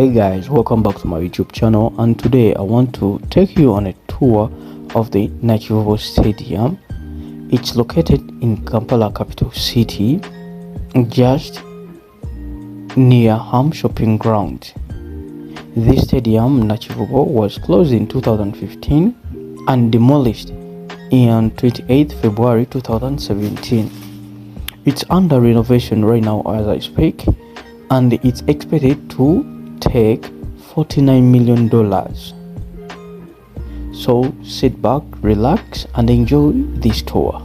Hey guys, welcome back to my YouTube channel, and today I want to take you on a tour of the Nakivubo Stadium. It's located in Kampala, capital city, just near Ham Shopping Ground. This stadium, Nakivubo, was closed in 2015 and demolished on 28th February 2017. It's under renovation right now as I speak, and it's expected to take $49 million. So sit back, relax, and enjoy this tour.